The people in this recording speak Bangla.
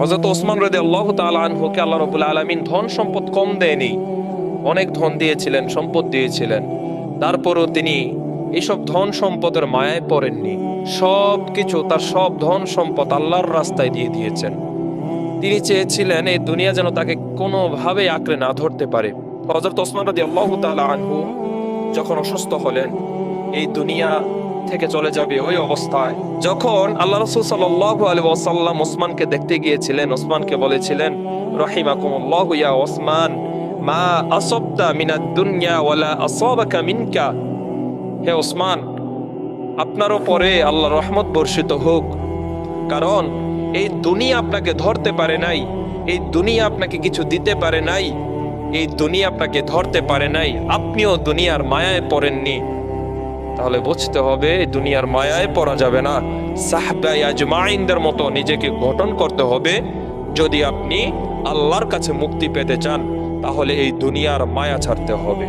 হযরত ওসমান রাদিয়াল্লাহু তাআলা আনহুকে আল্লাহ রাব্বুল আলামিন ধন সম্পদ কম দেয়নি, অনেক ধন দিয়েছিলেন, সম্পদ দিয়েছিলেন। তারপরও তিনি এইসব ধন সম্পদের মায়ায় পড়েননি। সবকিছু, তার সব ধন সম্পদ আল্লাহর রাস্তায় দিয়ে দিয়েছেন। তিনি চেয়েছিলেন এই দুনিয়া যেন তাকে কোনোভাবে আঁকড়ে না ধরতে পারে। হযরত ওসমান রাদিয়াল্লাহু তাআলা আনহু যখন অসুস্থ হলেন, এই দুনিয়া থেকে চলে যাবে ওই অবস্থায়, যখন আল্লাহ রাসূল সাল্লাল্লাহু আলাইহি ওয়াসাল্লাম ওসমানকে দেখতে গিয়েছিলেন, ওসমানকে বলেছিলেন, রাহিমাকুমুল্লাহু ইয়া ওসমান, মা আসাবতা মিনাদ দুনিয়া ওয়ালা আসাবাকা মিনকা। হে ওসমান, আপনার উপরে আল্লাহর রহমত বর্ষিত হোক, কারণ এই দুনিয়া আপনাকে ধরতে পারে নাই, এই দুনিয়া আপনাকে কিছু দিতে পারে নাই, এই দুনিয়া আপনাকে ধরতে পারে নাই, আপনিও দুনিয়ার মায়ায় পড়েননি। তাহলে বুঝতে হবে এই দুনিয়ার মায়ায় পড়া যাবে না, সাহাবায়ে আজমাইনদের মতো নিজেকে গঠন করতে হবে। যদি আপনি আল্লাহর কাছে মুক্তি পেতে চান, তাহলে এই দুনিয়ার মায়া ছাড়তে হবে।